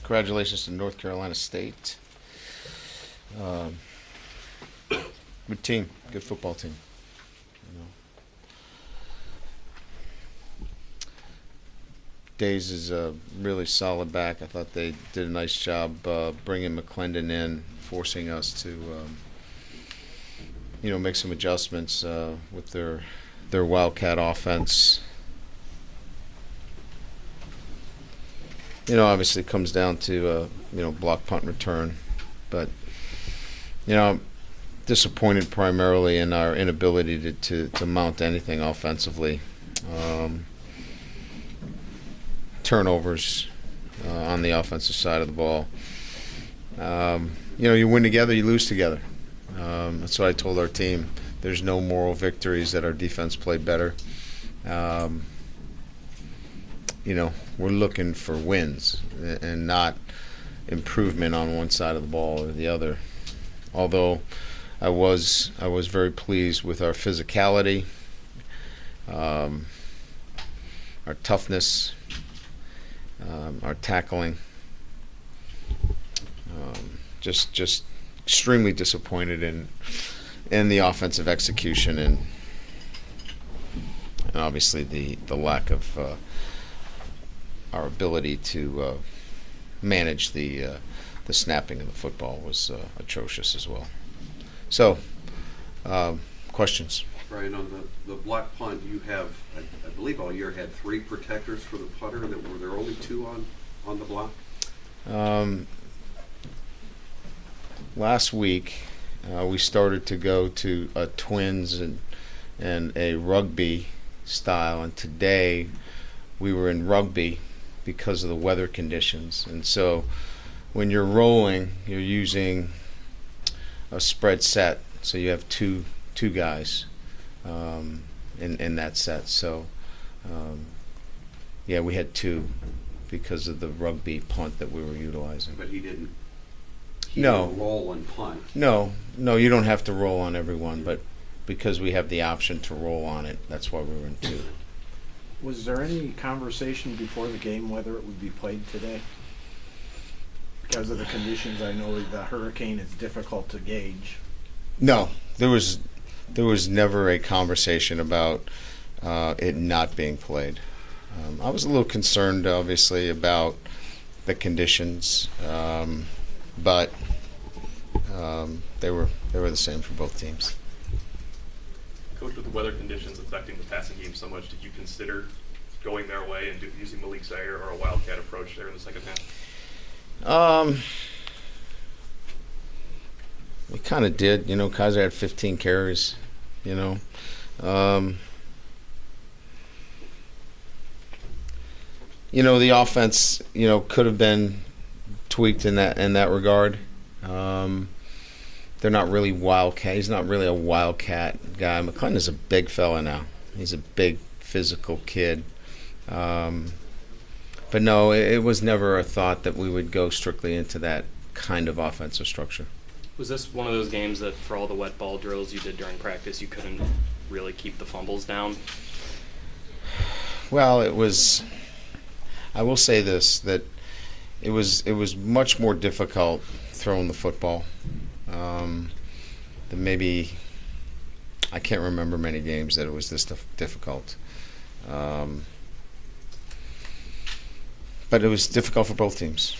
Congratulations to North Carolina State. Um, Good team, good football team. You know. Days is a really solid back. I thought they did a nice job bringing McClendon in, forcing us to, make some adjustments with their Wildcat offense. Obviously it comes down to block, punt, return, but disappointed primarily in our inability to mount anything offensively. Turnovers on the offensive side of the ball. You win together, you lose together. That's what I told our team. There's no moral victories that our defense played better. We're looking for wins and not improvement on one side of the ball or the other. Although I was very pleased with our physicality, our toughness, our tackling. Just extremely disappointed in the offensive execution and obviously the lack of our ability to manage the snapping of the football was atrocious as well. So, questions? Brian, on the block punt, you have, I believe all year, had 3 protectors for the punter. Were there only 2 on the block? Last week, we started to go to a twins and a rugby style, and today we were in rugby because of the weather conditions. And so when you're rolling, you're using a spread set, so you have two guys in that set. So we had 2 because of the rugby punt that we were utilizing. But he didn't roll and punt. No, you don't have to roll on everyone, but because we have the option to roll on it, that's why we were in 2. Was there any conversation before the game whether it would be played today? Because of the conditions, I know the hurricane is difficult to gauge. No, there was never a conversation about it not being played. I was a little concerned, obviously, about the conditions, but they were the same for both teams. Coach, with the weather conditions affecting the passing game so much, did you consider going their way and using Malik Zaire or a Wildcat approach there in the second half? We kind of did. Kaiser had 15 carries. The offense, could have been tweaked in that regard. They're not really wildcat. He's not really a wildcat guy. McClendon is a big fella now. He's a big physical kid. But no, it was never a thought that we would go strictly into that kind of offensive structure. Was this one of those games that for all the wet ball drills you did during practice, you couldn't really keep the fumbles down? Well, it was. I will say this, that it was much more difficult throwing the football. Than maybe, I can't remember many games that it was this difficult. But it was difficult for both teams.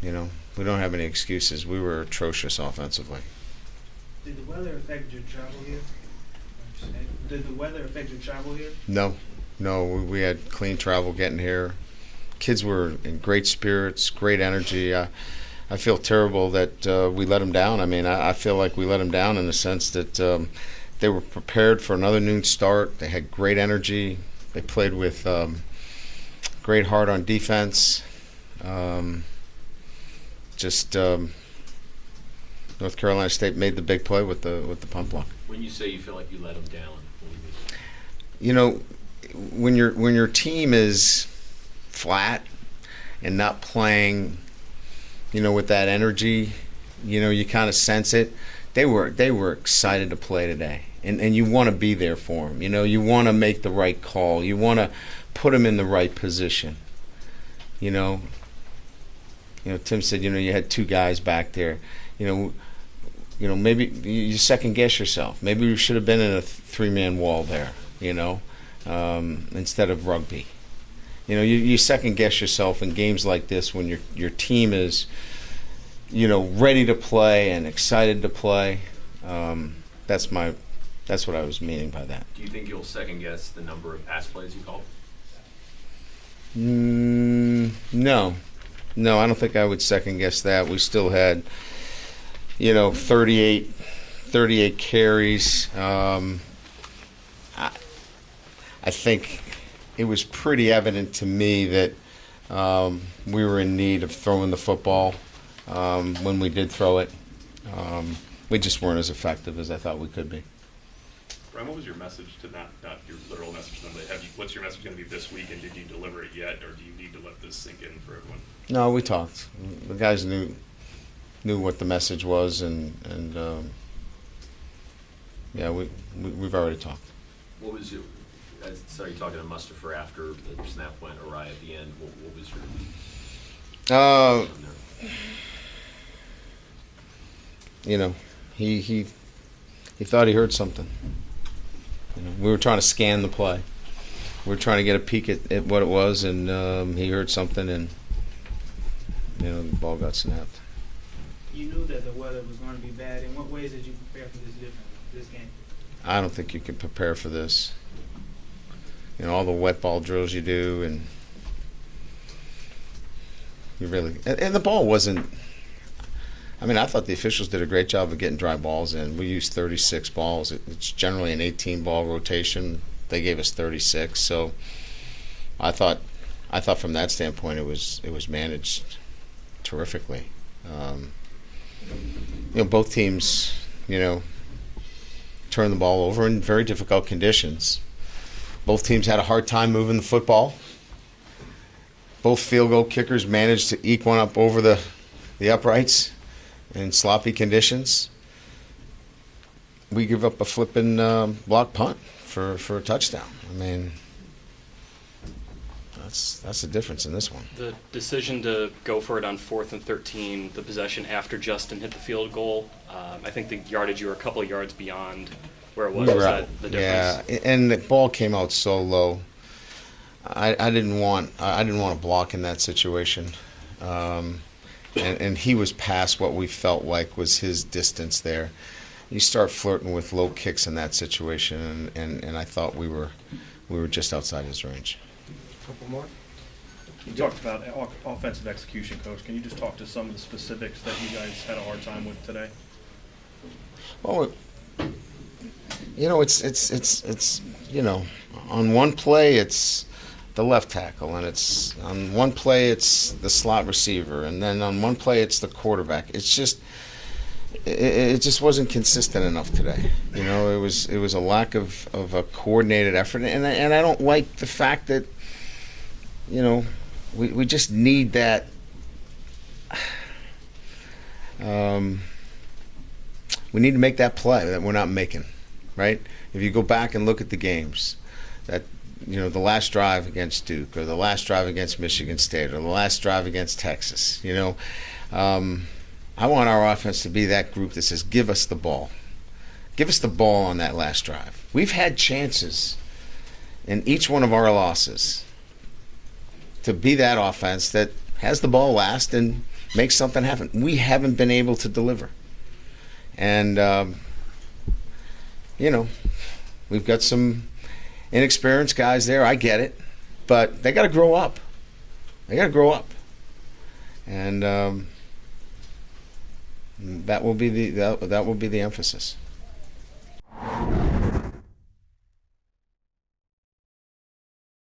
We don't have any excuses. We were atrocious offensively. Did the weather affect your travel here? No, we had clean travel getting here. Kids were in great spirits, great energy. I feel terrible that we let them down. I mean, I feel like we let them down in the sense that they were prepared for another noon start. They had great energy. They played with great heart on defense. North Carolina State made the big play with the punt block. When you say you feel like you let them down, what do you mean? When your team is flat and not playing, with that energy, you kind of sense it. They were excited to play today, and you want to be there for them. You want to make the right call. You want to put them in the right position. Tim said, you had two guys back there. Maybe you second guess yourself. Maybe we should have been in a three-man wall there, instead of rugby. You second guess yourself in games like this when your team is, ready to play and excited to play. That's what I was meaning by that. Do you think you'll second guess the number of pass plays you called? No, I don't think I would second guess that. We still had, 38 carries. I think it was pretty evident to me that we were in need of throwing the football when we did throw it. We just weren't as effective as I thought we could be. Brian, what was your message to not your literal message to them? What's your message going to be this week, and did you deliver it yet, or do you need to let this sink in for everyone? No, we talked. The guys knew what the message was, and we've already talked. What was your? I saw you talking to Mustafa after the snap went awry at the end. What was your? He thought he heard something. We were trying to scan the play. We were trying to get a peek at what it was, and he heard something, and the ball got snapped. You knew that the weather was going to be bad. In what ways did you prepare for this game? I don't think you can prepare for this. All the wet ball drills you do, and and the ball wasn't. I thought the officials did a great job of getting dry balls in. We used 36 balls. It's generally an 18-ball rotation. They gave us 36. So I thought from that standpoint it was managed terrifically. Both teams, turned the ball over in very difficult conditions. Both teams had a hard time moving the football. Both field goal kickers managed to eke one up over the uprights in sloppy conditions. We give up a flipping block punt for a touchdown. That's the difference in this one. The decision to go for it on 4th and 13, the possession after Justin hit the field goal, I think the yardage, you were a couple of yards beyond where it was. Was that the difference? Yeah, and the ball came out so low. I didn't want to block in that situation. And he was past what we felt like was his distance there. You start flirting with low kicks in that situation, and I thought we were just outside his range. Couple more. You talked about offensive execution, Coach. Can you just talk to some of the specifics that you guys had a hard time with today? Well, it's on one play it's the left tackle, and it's on one play it's the slot receiver, and then on one play it's the quarterback. It's just it just wasn't consistent enough today. It was a lack of a coordinated effort, and I don't like the fact that we just need that. We need to make that play that we're not making, right? If you go back and look at the games, that the last drive against Duke, or the last drive against Michigan State, or the last drive against Texas, I want our offense to be that group that says, give us the ball. Give us the ball on that last drive. We've had chances in each one of our losses to be that offense that has the ball last and makes something happen. We haven't been able to deliver. And, we've got some inexperienced guys there. I get it. But they got to grow up. And that will be the emphasis.